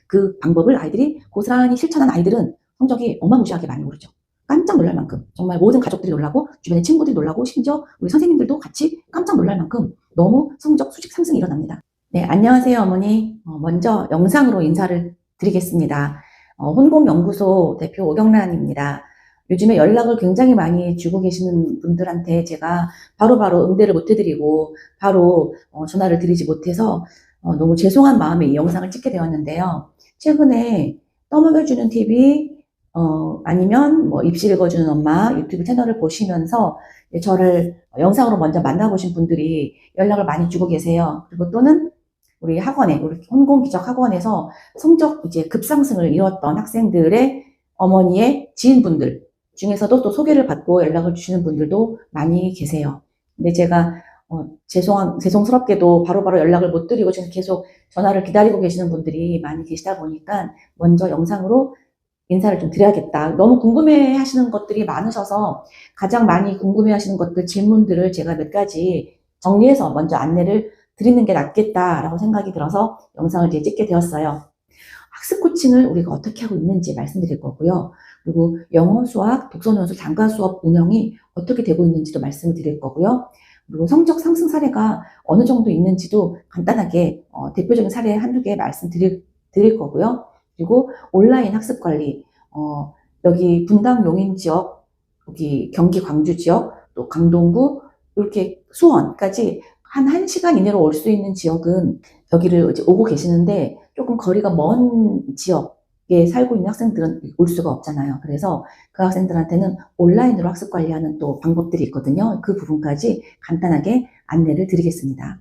그 방법을 아이들이 고스란히 실천한 아이들은 성적이 어마무시하게 많이 오르죠. 깜짝 놀랄 만큼 정말 모든 가족들이 놀라고 주변의 친구들이 놀라고 심지어 우리 선생님들도 같이 깜짝 놀랄 만큼 너무 성적 수직 상승이 일어납니다. 네, 안녕하세요 어머니. 먼저 영상으로 인사를 드리겠습니다. 혼공연구소 대표 오경란입니다. 요즘에 연락을 굉장히 많이 주고 계시는 분들한테 제가 바로바로 응대를 못 해드리고 바로 전화를 드리지 못해서 너무 죄송한 마음에 이 영상을 찍게 되었는데요. 최근에 떠먹여주는 TV 아니면 뭐 입시 읽어주는 엄마 유튜브 채널을 보시면서 저를 영상으로 먼저 만나보신 분들이 연락을 많이 주고 계세요. 그리고 또는 우리 학원에, 우리 혼공기적 학원에서 성적 이제 급상승을 이뤘던 학생들의 어머니의 지인분들 중에서도 또 소개를 받고 연락을 주시는 분들도 많이 계세요. 근데 제가 죄송스럽게도 바로바로 연락을 못 드리고 지금 계속 전화를 기다리고 계시는 분들이 많이 계시다 보니까 먼저 영상으로 인사를 좀 드려야겠다. 너무 궁금해 하시는 것들이 많으셔서 가장 많이 궁금해 하시는 것들, 질문들을 제가 몇 가지 정리해서 먼저 안내를 드리는 게 낫겠다라고 생각이 들어서 영상을 이제 찍게 되었어요. 학습 코칭을 우리가 어떻게 하고 있는지 말씀드릴 거고요. 그리고 영어, 수학, 독서논술, 단과 수업 운영이 어떻게 되고 있는지도 말씀을 드릴 거고요. 그리고 성적 상승 사례가 어느 정도 있는지도 간단하게 대표적인 사례 한두 개 말씀드릴 거고요. 그리고 온라인 학습 관리, 여기 분당 용인 지역, 여기 경기 광주 지역, 또 강동구, 이렇게 수원까지 한 1시간 이내로 올 수 있는 지역은 여기를 이제 오고 계시는데 조금 거리가 먼 지역에 살고 있는 학생들은 올 수가 없잖아요. 그래서 그 학생들한테는 온라인으로 학습 관리하는 또 방법들이 있거든요. 그 부분까지 간단하게 안내를 드리겠습니다.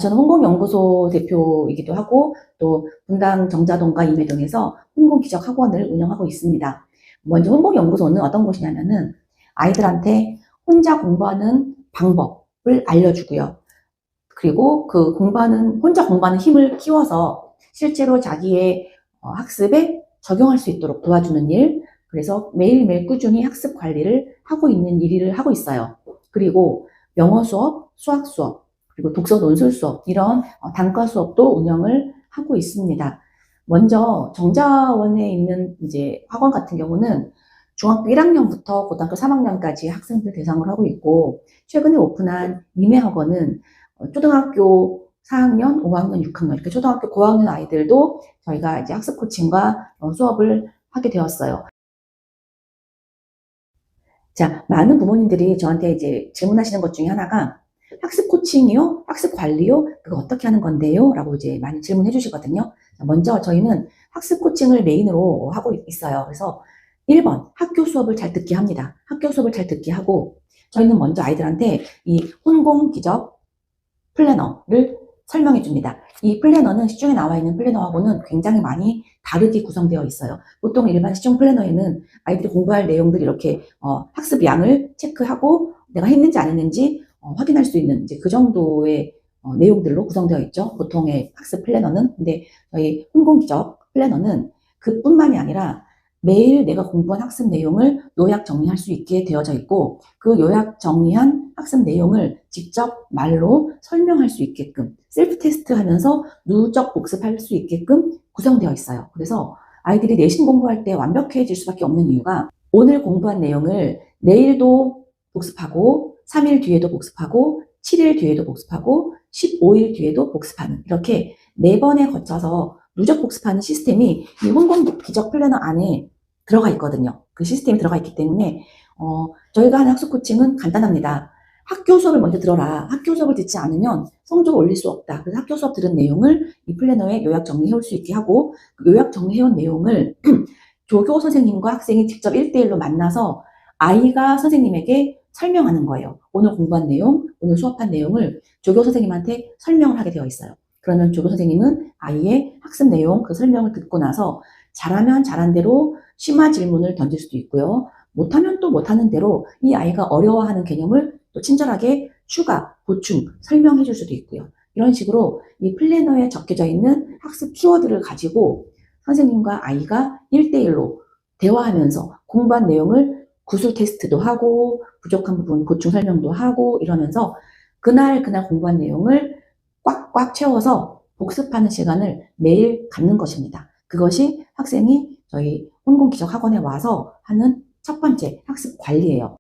저는 혼공연구소 대표이기도 하고 또 분당 정자동과 임회동에서 혼공기적학원을 운영하고 있습니다. 먼저 혼공연구소는 어떤 곳이냐면은 아이들한테 혼자 공부하는 방법을 알려주고요. 그리고 그 혼자 공부하는 힘을 키워서 실제로 자기의 학습에 적용할 수 있도록 도와주는 일, 그래서 매일매일 꾸준히 학습 관리를 하고 있는 일을 하고 있어요. 그리고 영어 수업, 수학 수업, 그리고 독서 논술 수업, 이런 단과 수업도 운영을 하고 있습니다. 먼저 정자원에 있는 이제 학원 같은 경우는 중학교 1학년부터 고등학교 3학년까지 학생들 대상으로 하고 있고, 최근에 오픈한 임해학원은 초등학교 4학년, 5학년, 6학년, 이렇게 초등학교 고학년 아이들도 저희가 이제 학습 코칭과 수업을 하게 되었어요. 자, 많은 부모님들이 저한테 이제 질문하시는 것 중에 하나가 학습 코칭이요? 학습 관리요? 그거 어떻게 하는 건데요? 라고 이제 많이 질문해 주시거든요. 먼저 저희는 학습 코칭을 메인으로 하고 있어요. 그래서 1번, 학교 수업을 잘 듣게 합니다. 학교 수업을 잘 듣게 하고, 저희는 먼저 아이들한테 이 혼공기적 플래너를 설명해 줍니다. 이 플래너는 시중에 나와 있는 플래너하고는 굉장히 많이 다르게 구성되어 있어요. 보통 일반 시중 플래너에는 아이들이 공부할 내용들이 이렇게 학습 양을 체크하고 내가 했는지 안 했는지 확인할 수 있는 이제 그 정도의 내용들로 구성되어 있죠. 보통의 학습 플래너는. 근데 저희 혼공기적 플래너는 그뿐만이 아니라 매일 내가 공부한 학습 내용을 요약 정리할 수 있게 되어져 있고, 그 요약 정리한 학습 내용을 직접 말로 설명할 수 있게끔 셀프 테스트 하면서 누적 복습할 수 있게끔 구성되어 있어요. 그래서 아이들이 내신 공부할 때 완벽해질 수밖에 없는 이유가 오늘 공부한 내용을 내일도 복습하고 3일 뒤에도 복습하고 7일 뒤에도 복습하고 15일 뒤에도 복습하는, 이렇게 4번에 거쳐서 누적 복습하는 시스템이 이 혼공기적 플래너 안에 들어가 있거든요. 그 시스템이 들어가 있기 때문에 저희가 하는 학습 코칭은 간단합니다. 학교 수업을 먼저 들어라. 학교 수업을 듣지 않으면 성적을 올릴 수 없다. 그래서 학교 수업 들은 내용을 이 플래너에 요약 정리해 올 수 있게 하고, 그 요약 정리해 온 내용을 조교 선생님과 학생이 직접 1대1로 만나서 아이가 선생님에게 설명하는 거예요. 오늘 공부한 내용, 오늘 수업한 내용을 조교 선생님한테 설명을 하게 되어 있어요. 그러면 조교 선생님은 아이의 학습 내용, 그 설명을 듣고 나서 잘하면 잘한 대로 심화 질문을 던질 수도 있고요. 못하면 또 못하는 대로 이 아이가 어려워하는 개념을 또 친절하게 추가, 보충, 설명해 줄 수도 있고요. 이런 식으로 이 플래너에 적혀져 있는 학습 키워드를 가지고 선생님과 아이가 1대1로 대화하면서 공부한 내용을 구술 테스트도 하고 부족한 부분 보충 설명도 하고 이러면서 그날 공부한 내용을 꽉꽉 채워서 복습하는 시간을 매일 갖는 것입니다. 그것이 학생이 저희 혼공기적학원에 와서 하는 첫 번째 학습 관리예요.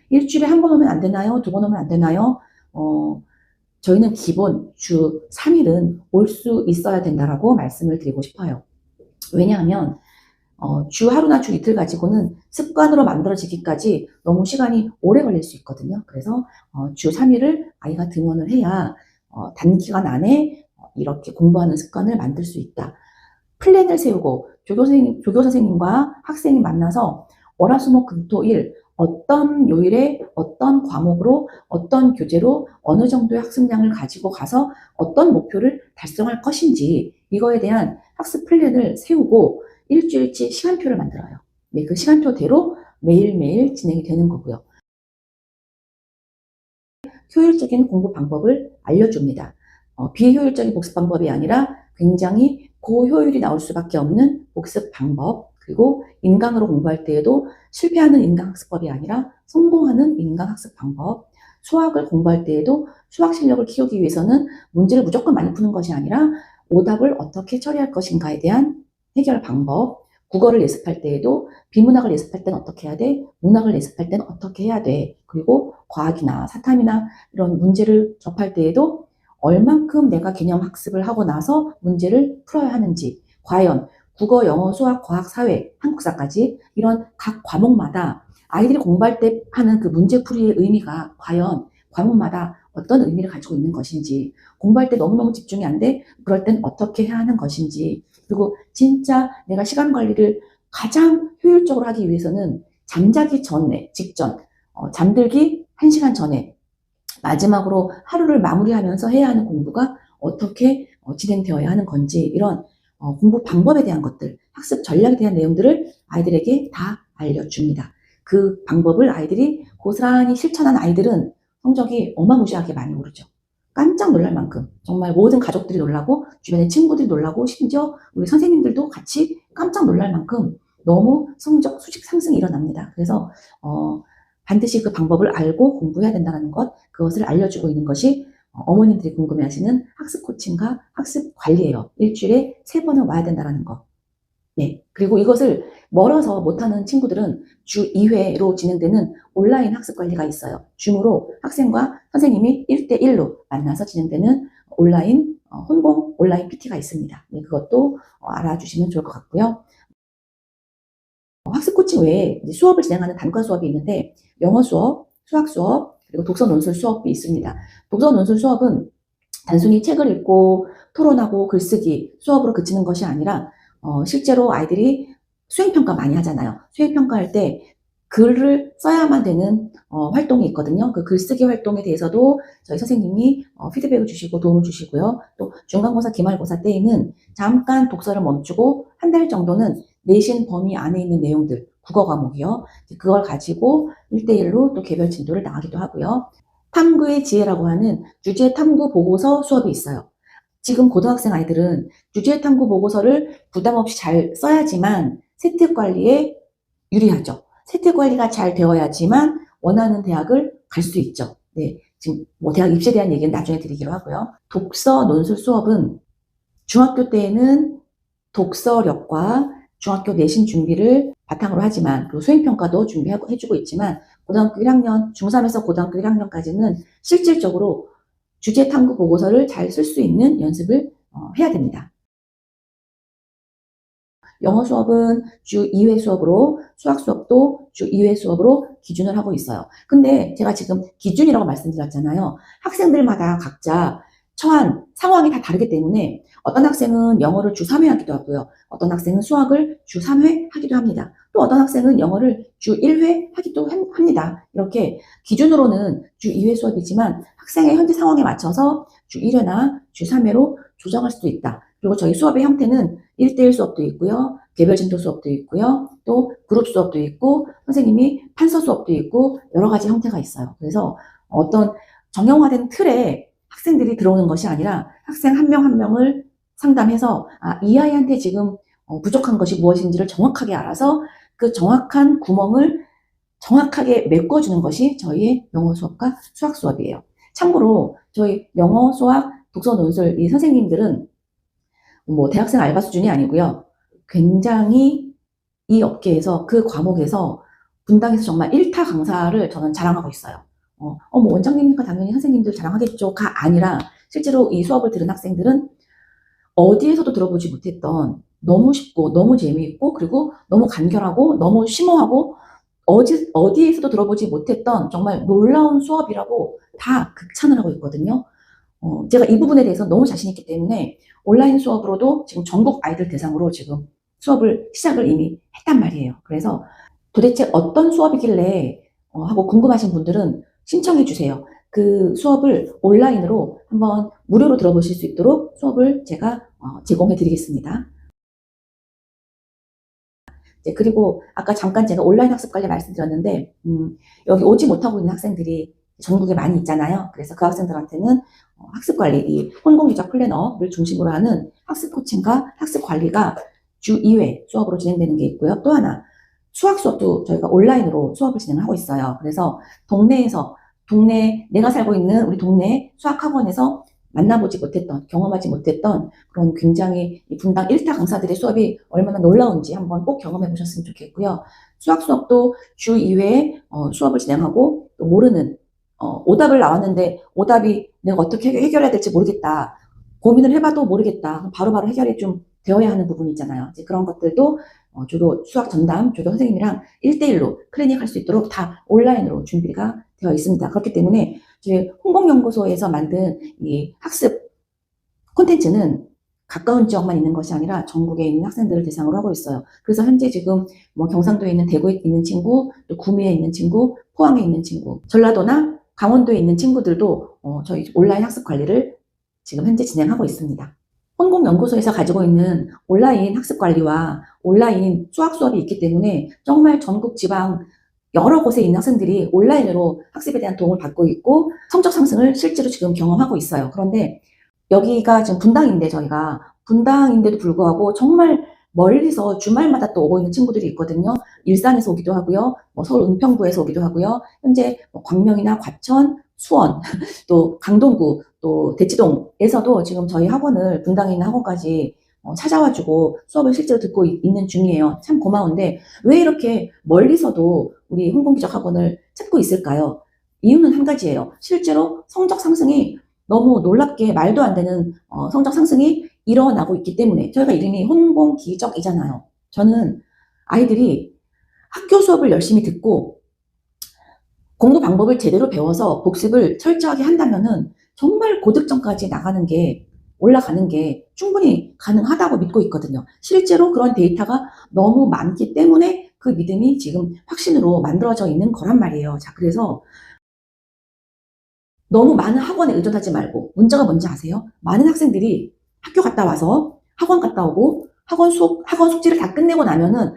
일주일에 한 번 오면 안 되나요? 두 번 오면 안 되나요? 저희는 기본 주 3일은 올 수 있어야 된다라고 말씀을 드리고 싶어요. 왜냐하면 주 하루나 주 이틀 가지고는 습관으로 만들어지기까지 너무 시간이 오래 걸릴 수 있거든요. 그래서 주 3일을 아이가 등원을 해야 단기간 안에 이렇게 공부하는 습관을 만들 수 있다. 플랜을 세우고 조교 선생님과 학생이 만나서 월화수목금토일 어떤 요일에 어떤 과목으로 어떤 교재로 어느 정도의 학습량을 가지고 가서 어떤 목표를 달성할 것인지 이거에 대한 학습 플랜을 세우고 일주일치 시간표를 만들어요. 네, 그 시간표대로 매일매일 진행이 되는 거고요. 효율적인 공부 방법을 알려줍니다. 비효율적인 복습 방법이 아니라 굉장히 고효율이 나올 수밖에 없는 복습 방법, 그리고 인강으로 공부할 때에도 실패하는 인강학습법이 아니라 성공하는 인강학습 방법, 수학을 공부할 때에도 수학 실력을 키우기 위해서는 문제를 무조건 많이 푸는 것이 아니라 오답을 어떻게 처리할 것인가에 대한 해결 방법, 국어를 예습할 때에도 비문학을 예습할 때는 어떻게 해야 돼? 문학을 예습할 때는 어떻게 해야 돼? 그리고 과학이나 사탐이나 이런 문제를 접할 때에도 얼만큼 내가 개념 학습을 하고 나서 문제를 풀어야 하는지, 과연 국어, 영어, 수학, 과학, 사회, 한국사까지 이런 각 과목마다 아이들이 공부할 때 하는 그 문제풀이의 의미가 과연 과목마다 어떤 의미를 가지고 있는 것인지, 공부할 때 너무너무 집중이 안 돼? 그럴 땐 어떻게 해야 하는 것인지, 그리고 진짜 내가 시간 관리를 가장 효율적으로 하기 위해서는 잠자기 전에, 직전, 잠들기 1시간 전에 마지막으로 하루를 마무리하면서 해야 하는 공부가 어떻게 진행되어야 하는 건지, 이런 공부 방법에 대한 것들, 학습 전략에 대한 내용들을 아이들에게 다 알려줍니다. 그 방법을 아이들이 고스란히 실천한 아이들은 성적이 어마무시하게 많이 오르죠. 깜짝 놀랄 만큼, 정말 모든 가족들이 놀라고 주변의 친구들이 놀라고 심지어 우리 선생님들도 같이 깜짝 놀랄 만큼 너무 성적 수직 상승이 일어납니다. 그래서 반드시 그 방법을 알고 공부해야 된다는 것, 그것을 알려주고 있는 것이 어머님들이 궁금해하시는 학습 코칭과 학습 관리예요. 일주일에 3번은 와야 된다는 것. 네. 그리고 이것을 멀어서 못하는 친구들은 주 2회로 진행되는 온라인 학습 관리가 있어요. 줌으로 학생과 선생님이 1대1로 만나서 진행되는 온라인, 혼공 온라인 PT가 있습니다. 네, 그것도 알아주시면 좋을 것 같고요. 학습 코칭 외에 이제 수업을 진행하는 단과 수업이 있는데, 영어 수업, 수학 수업, 그리고 독서 논술 수업이 있습니다. 독서 논술 수업은 단순히 책을 읽고 토론하고 글쓰기 수업으로 그치는 것이 아니라 실제로 아이들이 수행평가 많이 하잖아요. 수행평가할 때 글을 써야만 되는 활동이 있거든요. 그 글쓰기 활동에 대해서도 저희 선생님이 피드백을 주시고 도움을 주시고요. 또 중간고사, 기말고사 때에는 잠깐 독서를 멈추고 한 달 정도는 내신 범위 안에 있는 내용들, 국어 과목이요. 그걸 가지고 1대1로 또 개별 진도를 나가기도 하고요. 탐구의 지혜라고 하는 주제 탐구 보고서 수업이 있어요. 지금 고등학생 아이들은 주제 탐구 보고서를 부담 없이 잘 써야지만 세특 관리에 유리하죠. 세특 관리가 잘 되어야지만 원하는 대학을 갈 수 있죠. 네, 지금 대학 입시에 대한 얘기는 나중에 드리기로 하고요. 독서 논술 수업은 중학교 때에는 독서력과 중학교 내신 준비를 바탕으로 하지만, 그리고 수행평가도 준비해주고 있지만, 고등학교 1학년, 중3에서 고등학교 1학년까지는 실질적으로 주제 탐구 보고서를 잘 쓸 수 있는 연습을 해야 됩니다. 영어 수업은 주 2회 수업으로, 수학 수업도 주 2회 수업으로 기준을 하고 있어요. 근데 제가 지금 기준이라고 말씀드렸잖아요. 학생들마다 각자 처한 상황이 다 다르기 때문에 어떤 학생은 영어를 주 3회 하기도 하고요. 어떤 학생은 수학을 주 3회 하기도 합니다. 또 어떤 학생은 영어를 주 1회 하기도 합니다. 이렇게 기준으로는 주 2회 수업이지만 학생의 현재 상황에 맞춰서 주 1회나 주 3회로 조정할 수도 있다. 그리고 저희 수업의 형태는 1대1 수업도 있고요. 개별 진도 수업도 있고요. 또 그룹 수업도 있고 선생님이 판서 수업도 있고 여러 가지 형태가 있어요. 그래서 어떤 정형화된 틀에 학생들이 들어오는 것이 아니라 학생 한 명 한 명을 상담해서 이 아이한테 지금 부족한 것이 무엇인지를 정확하게 알아서 그 정확한 구멍을 정확하게 메꿔주는 것이 저희의 영어 수업과 수학 수업이에요. 참고로 저희 영어, 수학, 독서 논술 이 선생님들은 뭐 대학생 알바 수준이 아니고요. 굉장히 이 업계에서 그 과목에서 분당에서 정말 1타 강사를 저는 자랑하고 있어요. 뭐 원장님이니까 당연히 선생님들 자랑하겠죠가 아니라 실제로 이 수업을 들은 학생들은 어디에서도 들어보지 못했던 너무 쉽고 너무 재미있고 그리고 너무 간결하고 너무 심오하고 어디에서도 들어보지 못했던 정말 놀라운 수업이라고 다 극찬을 하고 있거든요. 제가 이 부분에 대해서 너무 자신 있기 때문에 온라인 수업으로도 지금 전국 아이들 대상으로 지금 수업을 시작을 이미 했단 말이에요. 그래서 도대체 어떤 수업이길래 하고 궁금하신 분들은 신청해 주세요. 그 수업을 온라인으로 한번 무료로 들어보실 수 있도록 수업을 제가 제공해 드리겠습니다. 네, 그리고 아까 잠깐 제가 온라인 학습 관리 말씀드렸는데 여기 오지 못하고 있는 학생들이 전국에 많이 있잖아요. 그래서 그 학생들한테는 학습 관리, 이 혼공유적 플래너를 중심으로 하는 학습 코칭과 학습 관리가 주 2회 수업으로 진행되는 게 있고요. 또 하나 수학 수업도 저희가 온라인으로 수업을 진행하고 있어요. 그래서 동네 내가 살고 있는 우리 동네 수학학원에서 만나보지 못했던, 경험하지 못했던 그런 굉장히 이 분당 1타 강사들의 수업이 얼마나 놀라운지 한번 꼭 경험해 보셨으면 좋겠고요. 수학 수업도 주 2회 수업을 진행하고 또 모르는 오답을 나왔는데 오답이 내가 어떻게 해결해야 될지 모르겠다. 고민을 해봐도 모르겠다. 바로바로 해결이 좀 되어야 하는 부분이 있잖아요. 이제 그런 것들도 조도 수학 전담, 조도 선생님이랑 1대1로 클리닉 할 수 있도록 다 온라인으로 준비가 되어 있습니다. 그렇기 때문에 저희 홍보연구소에서 만든 이 학습 콘텐츠는 가까운 지역만 있는 것이 아니라 전국에 있는 학생들을 대상으로 하고 있어요. 그래서 현재 지금 뭐 경상도에 있는 대구에 있는 친구, 또 구미에 있는 친구, 포항에 있는 친구, 전라도나 강원도에 있는 친구들도 저희 온라인 학습 관리를 지금 현재 진행하고 있습니다. 혼공연구소에서 가지고 있는 온라인 학습 관리와 온라인 수학 수업이 있기 때문에 정말 전국 지방 여러 곳에 있는 학생들이 온라인으로 학습에 대한 도움을 받고 있고 성적 상승을 실제로 지금 경험하고 있어요. 그런데 여기가 지금 분당인데 저희가 분당인데도 불구하고 정말 멀리서 주말마다 또 오고 있는 친구들이 있거든요. 일산에서 오기도 하고요. 뭐 서울 은평구에서 오기도 하고요. 현재 뭐 광명이나 과천, 수원, 또 강동구, 또 대치동에서도 지금 저희 학원을 분당에 있는 학원까지 찾아와주고 수업을 실제로 듣고 있는 중이에요. 참 고마운데 왜 이렇게 멀리서도 우리 홍보기적 학원을 찾고 있을까요? 이유는 한 가지예요. 실제로 성적 상승이 너무 놀랍게 말도 안 되는 성적 상승이 일어나고 있기 때문에 저희가 이름이 혼공기적이잖아요. 저는 아이들이 학교 수업을 열심히 듣고 공부 방법을 제대로 배워서 복습을 철저하게 한다면은 정말 고득점까지 올라가는 게 충분히 가능하다고 믿고 있거든요. 실제로 그런 데이터가 너무 많기 때문에 그 믿음이 지금 확신으로 만들어져 있는 거란 말이에요. 자, 그래서 너무 많은 학원에 의존하지 말고 문제가 뭔지 아세요? 많은 학생들이 학교 갔다 와서 학원 갔다 오고 학원 숙제를 다 끝내고 나면은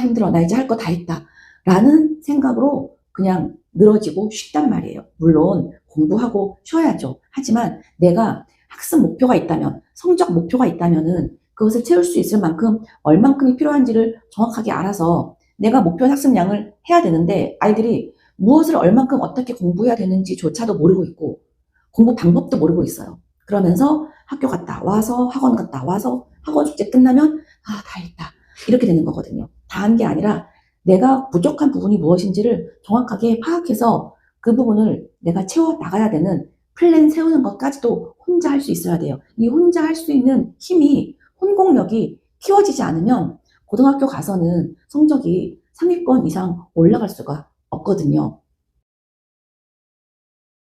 힘들어. 나 이제 할 거 다 했다. 라는 생각으로 그냥 늘어지고 쉽단 말이에요. 물론 공부하고 쉬어야죠. 하지만 내가 학습 목표가 있다면, 성적 목표가 있다면은 그것을 채울 수 있을 만큼 얼만큼이 필요한지를 정확하게 알아서 내가 목표한 학습량을 해야 되는데 아이들이 무엇을 얼만큼 어떻게 공부해야 되는지조차도 모르고 있고 공부 방법도 모르고 있어요. 그러면서 학교 갔다 와서 학원 갔다 와서 학원 숙제 끝나면 다 했다. 이렇게 되는 거거든요. 다 한 게 아니라 내가 부족한 부분이 무엇인지를 정확하게 파악해서 그 부분을 내가 채워 나가야 되는 플랜 세우는 것까지도 혼자 할 수 있어야 돼요. 이 혼자 할 수 있는 힘이, 혼공력이 키워지지 않으면 고등학교 가서는 성적이 상위권 이상 올라갈 수가 없거든요.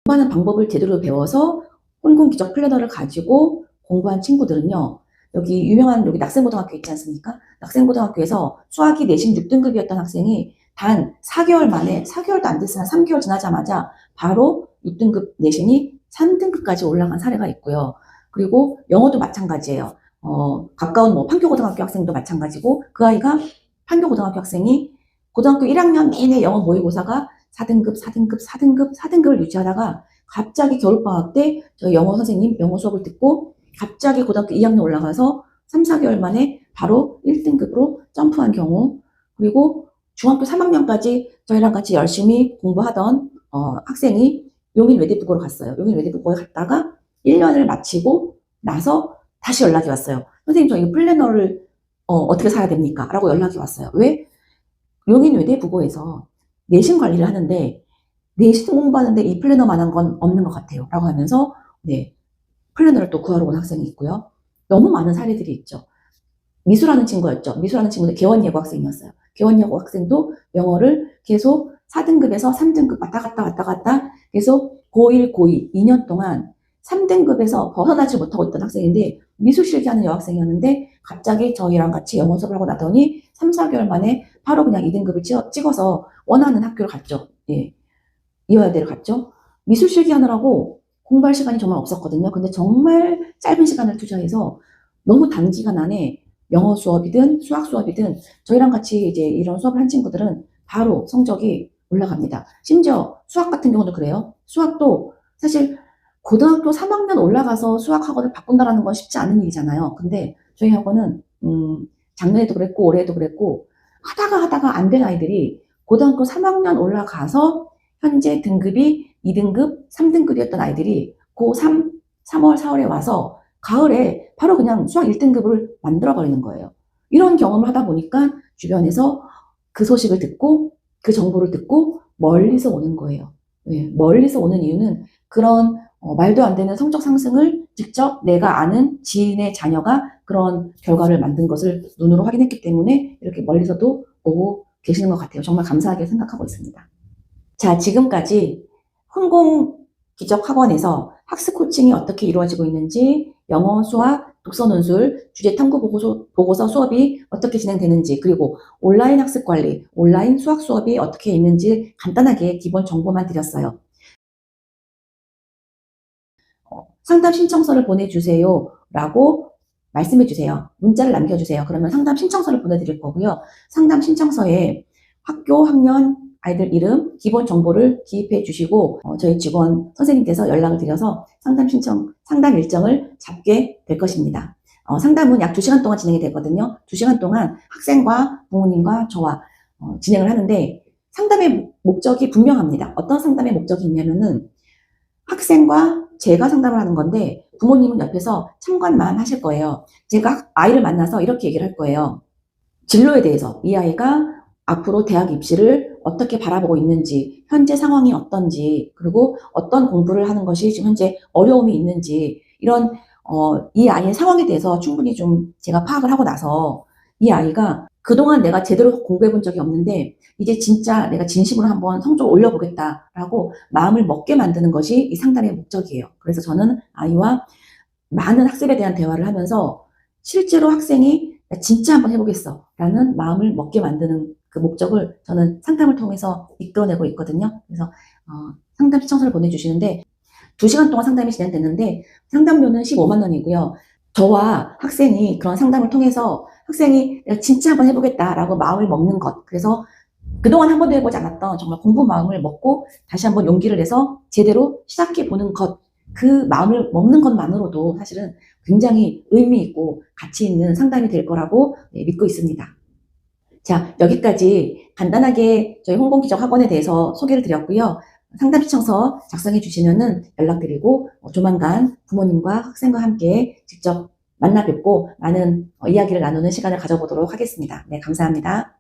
공부하는 방법을 제대로 배워서 혼공기적 플래너를 가지고 공부한 친구들은요. 여기 유명한 여기 낙생고등학교 있지 않습니까? 낙생고등학교에서 수학이 내신 6등급이었던 학생이 단 4개월 만에 4개월도 안 됐으나 3개월 지나자마자 바로 6등급 내신이 3등급까지 올라간 사례가 있고요. 그리고 영어도 마찬가지예요. 가까운 뭐 판교고등학교 학생도 마찬가지고 그 아이가 판교고등학교 학생이 고등학교 1학년 내내 영어 모의고사가 4등급, 4등급, 4등급, 4등급을 유지하다가 갑자기 겨울방학 때 저희 영어 선생님 영어 수업을 듣고 갑자기 고등학교 2학년 올라가서 3, 4개월 만에 바로 1등급으로 점프한 경우 그리고 중학교 3학년까지 저희랑 같이 열심히 공부하던 학생이 용인 외대부고로 갔어요. 용인 외대부고에 갔다가 1년을 마치고 나서 다시 연락이 왔어요. 선생님, 저 이 플래너를 어떻게 사야 됩니까? 라고 연락이 왔어요. 왜? 용인외대 부고에서 내신 관리를 하는데 내신 공부하는데 이 플래너만한 건 없는 것 같아요. 라고 하면서 네, 플래너를 또 구하러 온 학생이 있고요. 너무 많은 사례들이 있죠. 미수라는 친구였죠. 미수라는 친구는 개원예고 학생이었어요. 개원예고 학생도 영어를 계속 4등급에서 3등급 왔다 갔다 계속 고1, 고2 2년 동안 3등급에서 벗어나지 못하고 있던 학생인데 미술실기하는 여학생이었는데 갑자기 저희랑 같이 영어 수업을 하고 나더니 3, 4개월 만에 바로 그냥 2등급을 찍어서 원하는 학교를 갔죠. 예. 이화여대를 갔죠. 미술실기 하느라고 공부할 시간이 정말 없었거든요. 근데 정말 짧은 시간을 투자해서 너무 단기간 안에 영어 수업이든 수학 수업이든 저희랑 같이 이제 이런 수업을 한 친구들은 바로 성적이 올라갑니다. 심지어 수학 같은 경우도 그래요. 수학도 사실 고등학교 3학년 올라가서 수학 학원을 바꾼다라는 건 쉽지 않은 일이잖아요. 근데 저희 학원은 작년에도 그랬고 올해도 그랬고 하다가 안 된 아이들이 고등학교 3학년 올라가서 현재 등급이 2등급, 3등급이었던 아이들이 고3, 3월, 4월에 와서 가을에 바로 그냥 수학 1등급을 만들어버리는 거예요. 이런 경험을 하다 보니까 주변에서 그 소식을 듣고 그 정보를 듣고 멀리서 오는 거예요. 네, 멀리서 오는 이유는 그런 말도 안 되는 성적 상승을 직접 내가 아는 지인의 자녀가 그런 결과를 만든 것을 눈으로 확인했기 때문에 이렇게 멀리서도 오고 계시는 것 같아요. 정말 감사하게 생각하고 있습니다. 자, 지금까지 흥공기적학원에서 학습 코칭이 어떻게 이루어지고 있는지, 영어, 수학, 독서 논술, 주제 탐구 보고서 수업이 어떻게 진행되는지, 그리고 온라인 학습 관리, 온라인 수학 수업이 어떻게 있는지 간단하게 기본 정보만 드렸어요. 상담 신청서를 보내주세요 라고 말씀해 주세요. 문자를 남겨주세요. 그러면 상담 신청서를 보내드릴 거고요. 상담 신청서에 학교, 학년, 아이들 이름, 기본 정보를 기입해 주시고 저희 직원 선생님께서 연락을 드려서 상담 일정을 잡게 될 것입니다. 상담은 약 2시간 동안 진행이 되거든요. 2시간 동안 학생과 부모님과 저와 진행을 하는데 상담의 목적이 분명합니다. 어떤 상담의 목적이 있냐면은 학생과 제가 상담을 하는 건데 부모님은 옆에서 참관만 하실 거예요. 제가 아이를 만나서 이렇게 얘기를 할 거예요. 진로에 대해서 이 아이가 앞으로 대학 입시를 어떻게 바라보고 있는지, 현재 상황이 어떤지, 그리고 어떤 공부를 하는 것이 지금 현재 어려움이 있는지, 이런 이 아이의 상황에 대해서 충분히 좀 제가 파악을 하고 나서 이 아이가 그동안 내가 제대로 공부해 본 적이 없는데 이제 진짜 내가 진심으로 한번 성적을 올려보겠다라고 마음을 먹게 만드는 것이 이 상담의 목적이에요. 그래서 저는 아이와 많은 학습에 대한 대화를 하면서 실제로 학생이 나 진짜 한번 해보겠어 라는 마음을 먹게 만드는 그 목적을 저는 상담을 통해서 이끌어내고 있거든요. 그래서 상담 신청서를 보내주시는데 2시간 동안 상담이 진행됐는데 상담료는 15만 원이고요. 저와 학생이 그런 상담을 통해서 학생이 내가 진짜 한번 해보겠다라고 마음을 먹는 것, 그래서 그동안 한 번도 해보지 않았던 정말 공부 마음을 먹고 다시 한번 용기를 내서 제대로 시작해보는 것, 그 마음을 먹는 것만으로도 사실은 굉장히 의미 있고 가치 있는 상담이 될 거라고 믿고 있습니다. 자, 여기까지 간단하게 저희 홍콩기적학원에 대해서 소개를 드렸고요. 상담 신청서 작성해 주시면은 연락드리고 조만간 부모님과 학생과 함께 직접 만나 뵙고 많은 이야기를 나누는 시간을 가져보도록 하겠습니다. 네, 감사합니다.